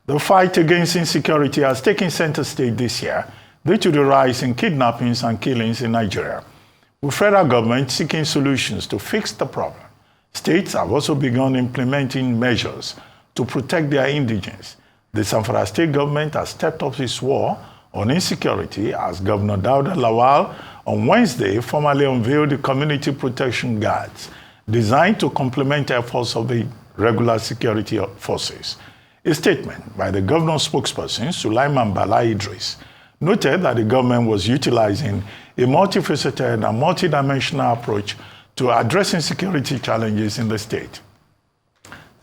The fight against insecurity has taken center stage this year due to the rise in kidnappings and killings in Nigeria. With federal government seeking solutions to fix the problem, states have also begun implementing measures to protect their indigents. The Zamfara state government has stepped up its war on insecurity as Governor Dauda Lawal on Wednesday formally unveiled the community protection guards designed to complement efforts of the regular security forces. A statement by the governor's spokesperson, Sulaiman Bala Idris, noted that the government was utilizing a multifaceted and multidimensional approach to addressing security challenges in the state.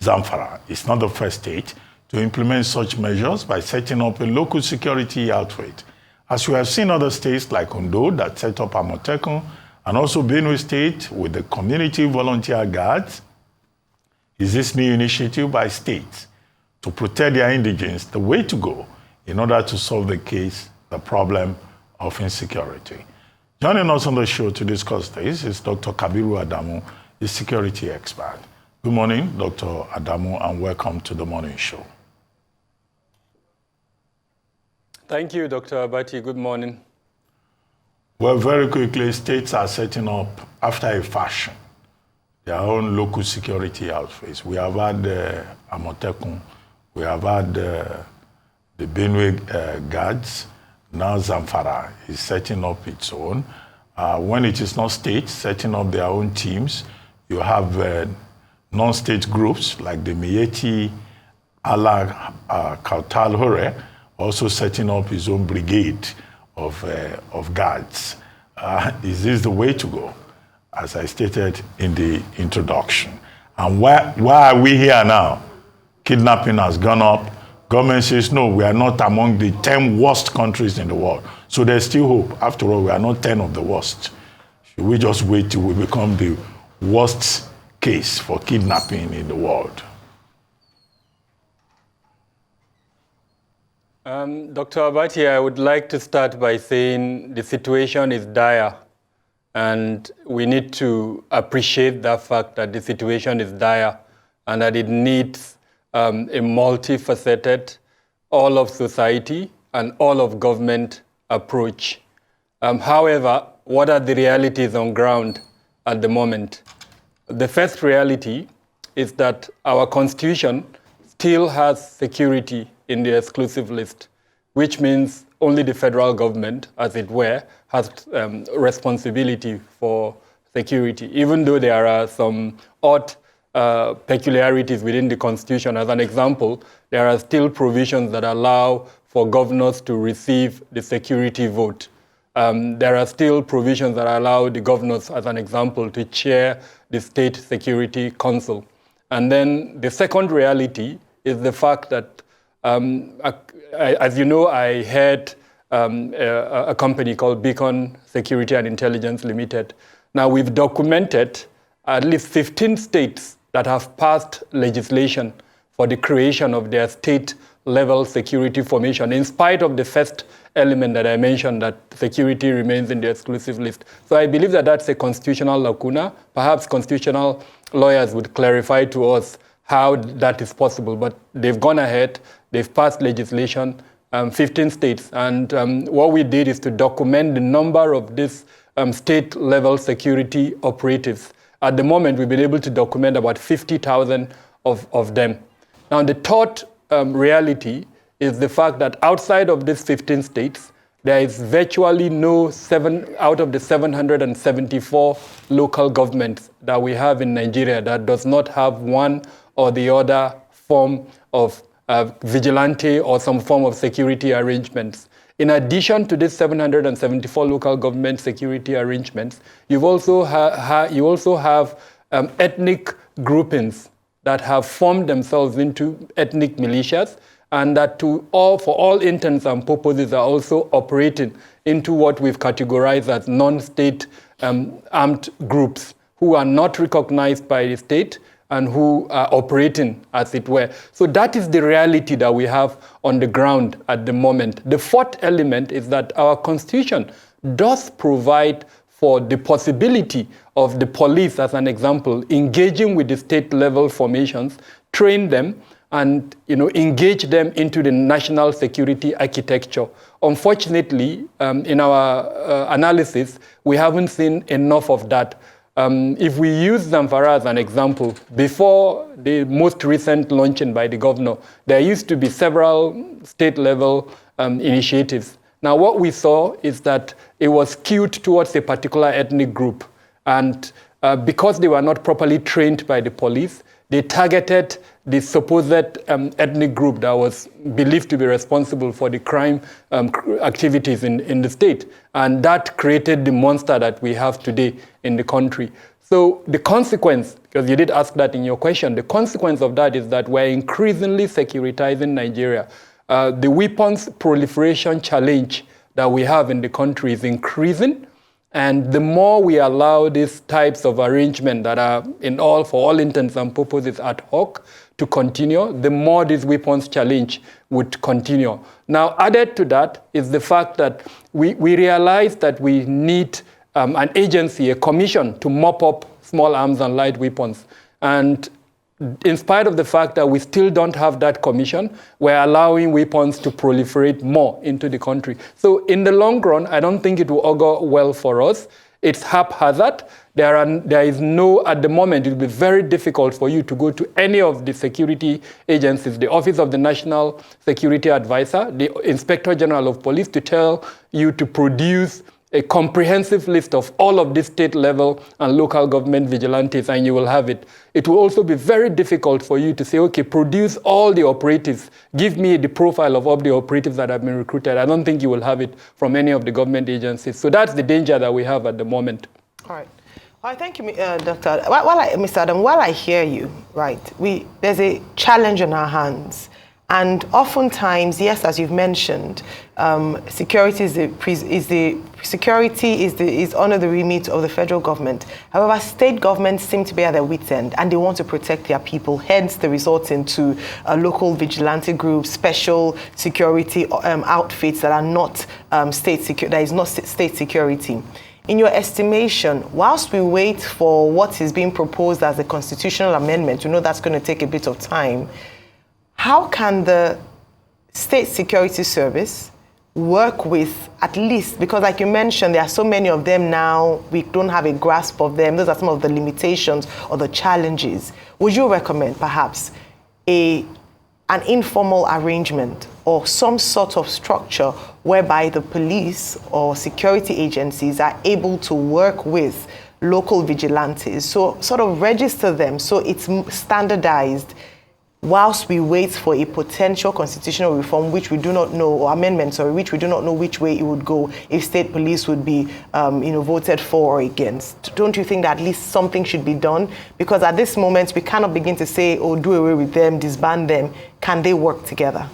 Zamfara is not the first state to implement such measures by setting up a local security outfit, as we have seen other states like Ondo that set up Amotekun, and also Benue State with the community volunteer guards. Is this new initiative by states to protect their indigents the way to go in order to solve the problem of insecurity? Joining us on the show to discuss this is Dr. Kabir Adamu, a security expert. Good morning, Dr. Adamu, and welcome to the morning show. Thank you, Dr. Abati. Good morning. Well, very quickly, states are setting up, after a fashion, their own local security outfits. We have had Amotekun, we have had the Benue guards. Now Zamfara is setting up its own. When it is not states setting up their own teams, you have non-state groups like the Miyetti Allah Kautal Hore also setting up his own brigade of guards. Is this the way to go, as I stated in the introduction? And why are we here now? Kidnapping has gone up. Government says, no, we are not among the 10 worst countries in the world. So there's still hope. After all, we are not 10 of the worst. Should we just wait till we become the worst case for kidnapping in the world? Dr. Abati, I would like to start by saying the situation is dire, and we need to appreciate the fact that the situation is dire and that it needs a multifaceted, all of society and all of government approach. However, what are the realities on ground at the moment? The first reality is that our Constitution still has security in the exclusive list, which means only the federal government, as it were, has responsibility for security, even though there are some odd peculiarities within the Constitution. As an example, there are still provisions that allow for governors to receive the security vote. There are still provisions that allow the governors, as an example, to chair the State Security Council. And then the second reality is the fact that, as you know, I head a company called Beacon Security and Intelligence Limited. Now, we've documented at least 15 states that have passed legislation for the creation of their state-level security formation, in spite of the first element that I mentioned, that security remains in the exclusive list. So I believe that that's a constitutional lacuna. Perhaps constitutional lawyers would clarify to us how that is possible, but they've gone ahead, they've passed legislation, 15 states, and what we did is to document the number of these state-level security operatives. At the moment, we've been able to document about 50,000 of them. Now, the third reality is the fact that outside of these 15 states, there is virtually no out of the 774 local governments that we have in Nigeria that does not have one or the other form of vigilante or some form of security arrangements. In addition to these 774 local government security arrangements, you also have ethnic groupings that have formed themselves into ethnic militias, and that for all intents and purposes are also operating into what we've categorized as non-state armed groups who are not recognized by the state and who are operating, as it were. So that is the reality that we have on the ground at the moment. The fourth element is that our Constitution does provide for the possibility of the police, as an example, engaging with the state-level formations, train them, and engage them into the national security architecture. Unfortunately, in our analysis, we haven't seen enough of that. If we use Zamfara as an example, before the most recent launching by the governor, there used to be several state-level initiatives. Now, what we saw is that it was skewed towards a particular ethnic group. And because they were not properly trained by the police, they targeted the supposed ethnic group that was believed to be responsible for the crime activities in the state. And that created the monster that we have today in the country. So the consequence, because you did ask that in your question, the consequence of that is that we're increasingly securitizing Nigeria. The weapons proliferation challenge that we have in the country is increasing. And the more we allow these types of arrangement that are for all intents and purposes ad hoc to continue, the more this weapons challenge would continue. Now, added to that is the fact that we realize that we need an agency, a commission, to mop up small arms and light weapons. And in spite of the fact that we still don't have that commission, we're allowing weapons to proliferate more into the country. So in the long run, I don't think it will augur well for us. It's haphazard. There is no, at the moment, it will be very difficult for you to go to any of the security agencies, the Office of the National Security Advisor, the Inspector General of Police, to tell you to produce a comprehensive list of all of these state-level and local government vigilantes, and you will have it. It will also be very difficult for you to say, okay, produce all the operatives. Give me the profile of all the operatives that have been recruited. I don't think you will have it from any of the government agencies. So that's the danger that we have at the moment. All right. Well, thank you, Dr. Mr. Adam, while I hear you, right, there's a challenge on our hands. And oftentimes, yes, as you've mentioned, security is under the remit of the federal government. However, state governments seem to be at their wit's end, and they want to protect their people. Hence, the resort into local vigilante groups, special security outfits that are not state security. In your estimation, whilst we wait for what is being proposed as a constitutional amendment, we know that's going to take a bit of time. How can the State Security Service work with, at least, because like you mentioned, there are so many of them now, we don't have a grasp of them. Those are some of the limitations or the challenges. Would you recommend perhaps an informal arrangement or some sort of structure whereby the police or security agencies are able to work with local vigilantes, so sort of register them so it's standardized, whilst we wait for a potential constitutional reform, which we do not know, or amendments, or which we do not know which way it would go, if state police would be voted for or against? Don't you think that at least something should be done? Because at this moment, we cannot begin to say, oh, do away with them, disband them. Can they work together?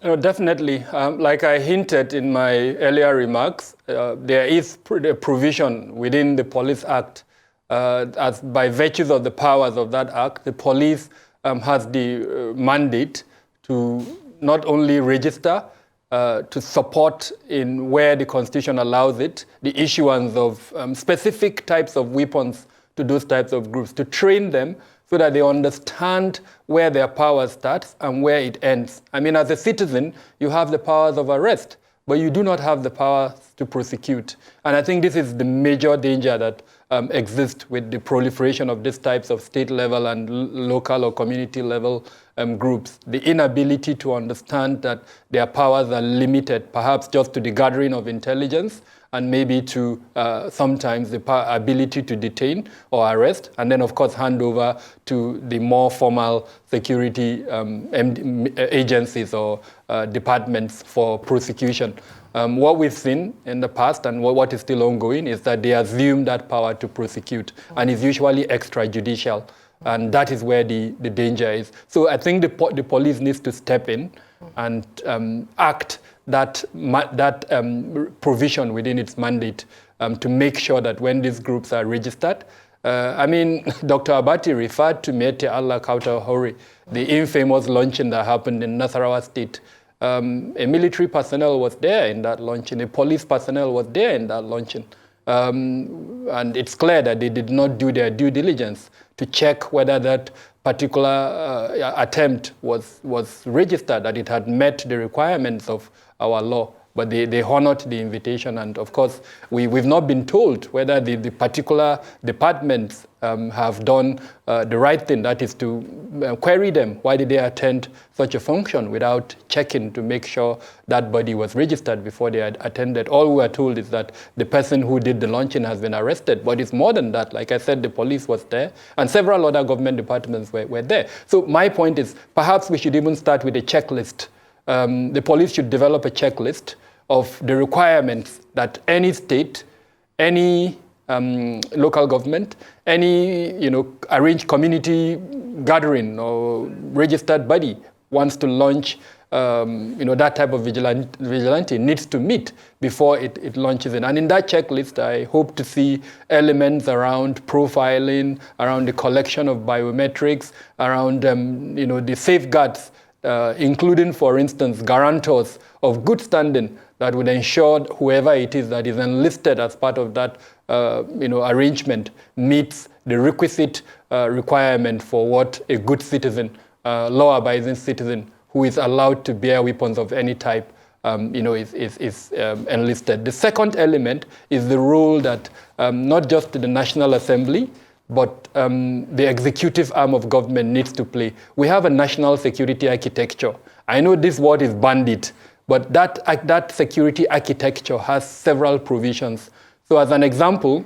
Definitely. Like I hinted in my earlier remarks, there is a provision within the Police Act. As by virtues of the powers of that act, the police has the mandate to not only register, to support in where the Constitution allows it, the issuance of specific types of weapons to those types of groups, to train them so that they understand where their power starts and where it ends. I mean, as a citizen, you have the powers of arrest, but you do not have the power to prosecute. And I think this is the major danger that exists with the proliferation of these types of state-level and local or community-level groups. The inability to understand that their powers are limited, perhaps just to the gathering of intelligence, and maybe to sometimes the ability to detain or arrest, and then, of course, hand over to the more formal security agencies or departments for prosecution. What we've seen in the past and what is still ongoing is that they assume that power to prosecute, and is usually extrajudicial. And that is where the danger is. So I think the police needs to step in and act that provision within its mandate to make sure that when these groups are registered, I mean, Dr. Abati referred to Mete Allah Kauta Hori, the infamous launching that happened in Nasarawa State. A military personnel was there in that launching, a police personnel was there in that launching. And it's clear that they did not do their due diligence to check whether that particular attempt was registered, that it had met the requirements of our law. But they honored the invitation, and of course, we've not been told whether the particular departments have done the right thing, that is to query them. Why did they attend such a function without checking to make sure that body was registered before they had attended? All we are told is that the person who did the launching has been arrested, but it's more than that. Like I said, the police was there, and several other government departments were there. So my point is, perhaps we should even start with a checklist. The police should develop a checklist of the requirements that any state, any local government, any arranged community gathering or registered body wants to launch that type of vigilante needs to meet before it launches in. And in that checklist, I hope to see elements around profiling, around the collection of biometrics, around the safeguards, including, for instance, guarantors of good standing that would ensure whoever it is that is enlisted as part of that arrangement meets the requisite requirement for what a good citizen, law-abiding citizen who is allowed to bear weapons of any type is enlisted. The second element is the role that not just the National Assembly, but the executive arm of government needs to play. We have a national security architecture. I know this word is bandit, but that security architecture has several provisions. So as an example,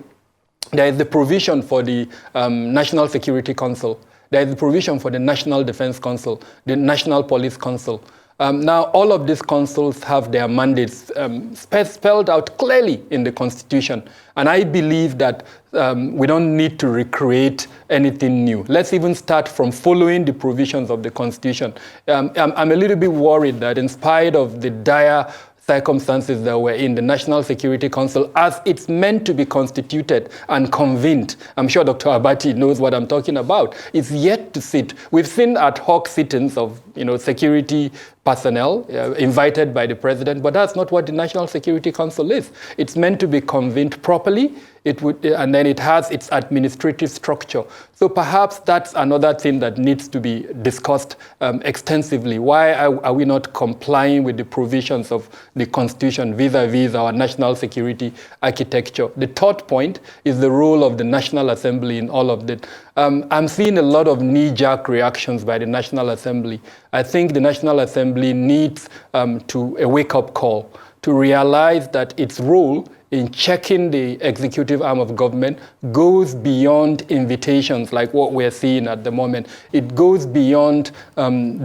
there is the provision for the National Security Council. There is the provision for the National Defense Council, the National Police Council. Now, all of these councils have their mandates spelled out clearly in the Constitution. And I believe that we don't need to recreate anything new. Let's even start from following the provisions of the Constitution. I'm a little bit worried that in spite of the dire circumstances that were in the National Security Council, as it's meant to be constituted and convened, I'm sure Dr. Abati knows what I'm talking about, is yet to sit. We've seen ad hoc sittings of security personnel invited by the president, but that's not what the National Security Council is. It's meant to be convened properly, and then it has its administrative structure. So perhaps that's another thing that needs to be discussed extensively. Why are we not complying with the provisions of the Constitution vis-a-vis our national security architecture? The third point is the role of the National Assembly in all of that. I'm seeing a lot of knee-jerk reactions by the National Assembly. I think the National Assembly needs a wake-up call to realize that its role in checking the executive arm of government goes beyond invitations like what we're seeing at the moment. It goes beyond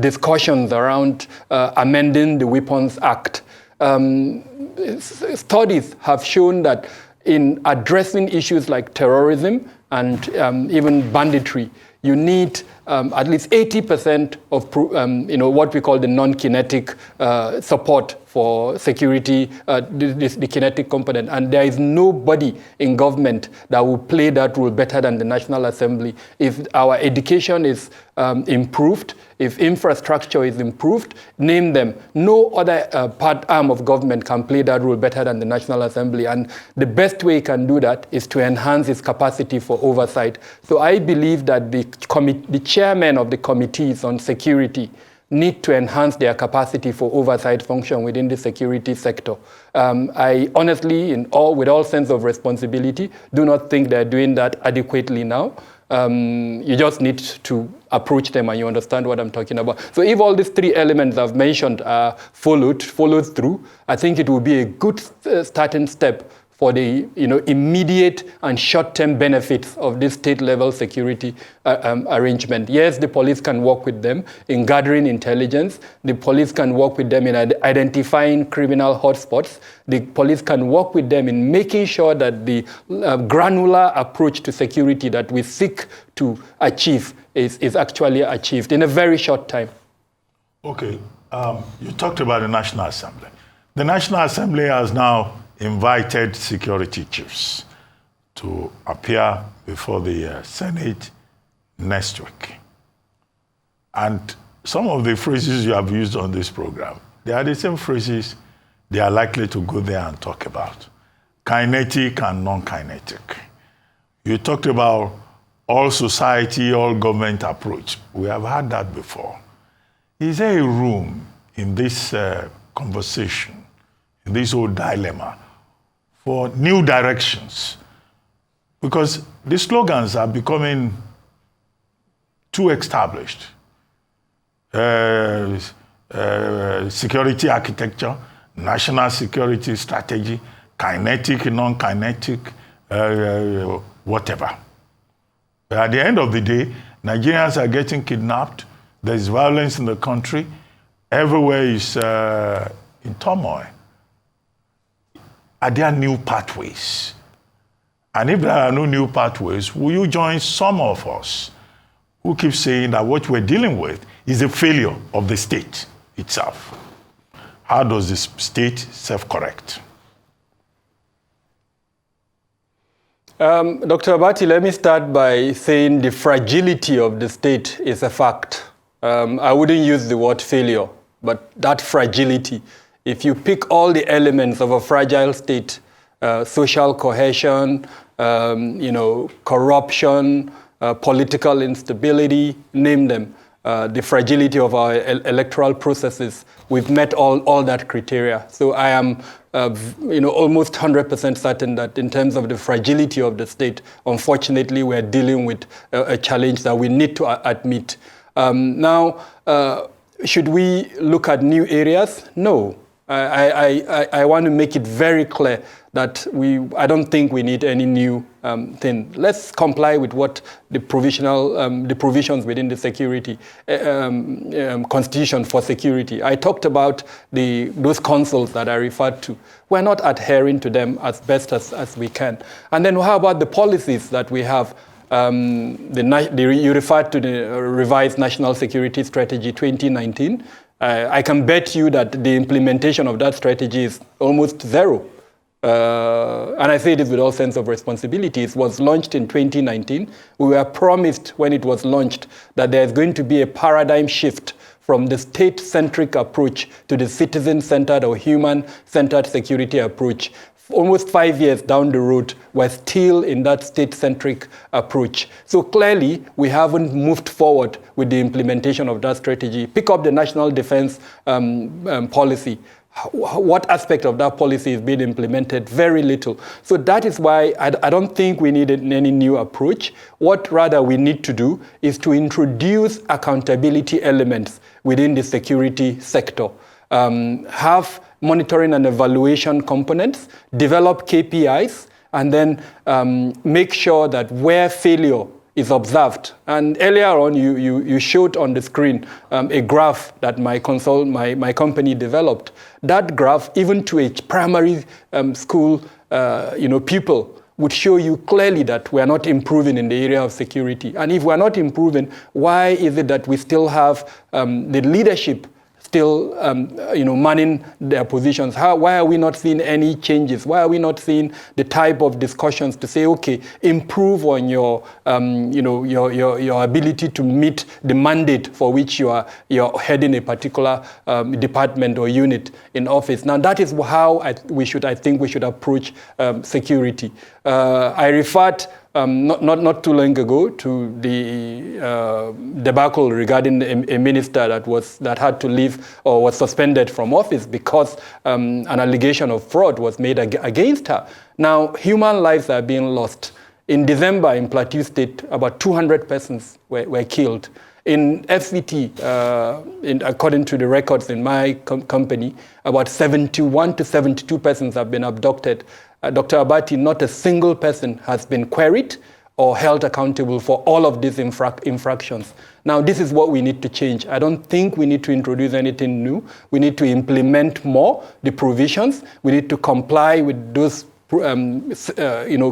discussions around amending the Weapons Act. Studies have shown that in addressing issues like terrorism and even banditry, you need at least 80% of what we call the non-kinetic support for security, the kinetic component. And there is nobody in government that will play that role better than the National Assembly. If our education is improved, if infrastructure is improved, name them. No other arm of government can play that role better than the National Assembly. And the best way it can do that is to enhance its capacity for oversight. So I believe that the chairmen of the committees on security need to enhance their capacity for oversight function within the security sector. I honestly, with all sense of responsibility, do not think they're doing that adequately now. You just need to approach them and you understand what I'm talking about. So if all these three elements I've mentioned are followed through, I think it will be a good starting step for the immediate and short-term benefits of this state-level security arrangement. Yes, the police can work with them in gathering intelligence. The police can work with them in identifying criminal hotspots. The police can work with them in making sure that the granular approach to security that we seek to achieve is actually achieved in a very short time. Okay, you talked about the National Assembly. The National Assembly has now invited security chiefs to appear before the Senate next week. And some of the phrases you have used on this program, they are the same phrases they are likely to go there and talk about. Kinetic and non-kinetic. You talked about all society, all government approach. We have had that before. Is there a room in this conversation, in this whole dilemma, for new directions? Because the slogans are becoming too established. Security architecture, national security strategy, kinetic, non-kinetic, whatever. But at the end of the day, Nigerians are getting kidnapped. There's violence in the country. Everywhere is in turmoil. Are there new pathways? And if there are no new pathways, will you join some of us who keep saying that what we're dealing with is a failure of the state itself? How does the state self-correct? Dr. Abati, let me start by saying the fragility of the state is a fact. I wouldn't use the word failure, but that fragility, if you pick all the elements of a fragile state, social cohesion, corruption, political instability, name them, the fragility of our electoral processes, we've met all that criteria. So I am almost 100% certain that in terms of the fragility of the state, unfortunately, we're dealing with a challenge that we need to admit. Now, should we look at new areas? No. I want to make it very clear that I don't think we need any new thing. Let's comply with what the provisions within the security constitution for security. I talked about those councils that I referred to. We're not adhering to them as best as we can. And then how about the policies that we have? You referred to the revised National Security Strategy 2019. I can bet you that the implementation of that strategy is almost zero. And I say this with all sense of responsibility. It was launched in 2019. We were promised when it was launched that there's going to be a paradigm shift from the state-centric approach to the citizen-centered or human-centered security approach. Almost 5 years down the road, we're still in that state-centric approach. So clearly, we haven't moved forward with the implementation of that strategy. Pick up the national defense policy. What aspect of that policy is being implemented? Very little. So that is why I don't think we need any new approach. What rather we need to do is to introduce accountability elements within the security sector. Have monitoring and evaluation components, develop KPIs, and then make sure that where failure is observed. And earlier on, you showed on the screen a graph that my company developed. That graph, even to a primary school pupil, would show you clearly that we are not improving in the area of security. And if we are not improving, why is it that we still have the leadership still manning their positions? Why are we not seeing any changes? Why are we not seeing the type of discussions to say, okay, improve on your ability to meet the mandate for which you're heading a particular department or unit in office? Now that is how I think we should approach security. I referred not too long ago to the debacle regarding a minister that had to leave or was suspended from office because an allegation of fraud was made against her. Now, human lives are being lost. In December, in Plateau State, about 200 persons were killed. In FCT, according to the records in my company, about 71 to 72 persons have been abducted. Dr. Abati, not a single person has been queried or held accountable for all of these infractions. Now, this is what we need to change. I don't think we need to introduce anything new. We need to implement more the provisions. We need to comply with those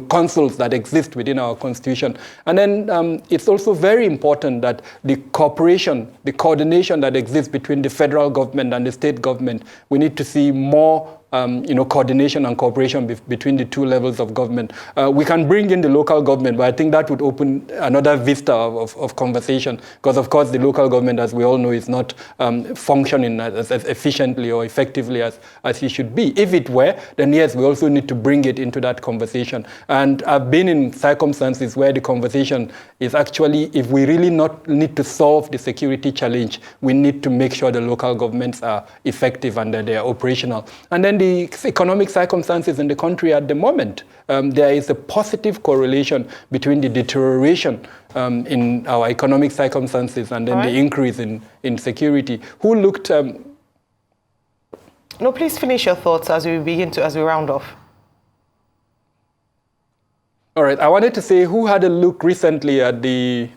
councils that exist within our constitution. And then it's also very important that the cooperation, the coordination that exists between the federal government and the state government, we need to see more coordination and cooperation between the two levels of government. We can bring in the local government, but I think that would open another vista of conversation, because of course the local government, as we all know, is not functioning as efficiently or effectively as it should be. If it were, then yes, we also need to bring it into that conversation. And I've been in circumstances where the conversation is actually, if we really need to solve the security challenge, we need to make sure the local governments are effective and that they are operational. And then the economic circumstances in the country at the moment, there is a positive correlation between the deterioration in our economic circumstances and then the increase in security. Who looked... No, please finish your thoughts as we round off. All right, I wanted to say, who had a look recently at the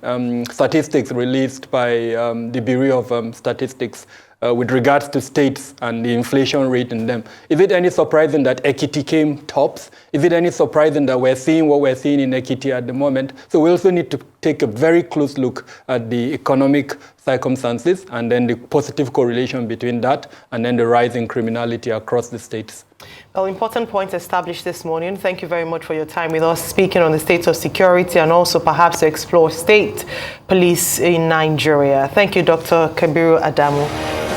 statistics released by the Bureau of Statistics with regards to states and the inflation rate in them? Is it any surprising that Ekiti came tops? Is it any surprising that we're seeing what we're seeing in Ekiti at the moment? So we also need to take a very close look at the economic circumstances and then the positive correlation between that and then the rise in criminality across the states. Well, important points established this morning. Thank you very much for your time with us, speaking on the state of security and also perhaps to explore state police in Nigeria. Thank you, Dr. Kabir Adamu.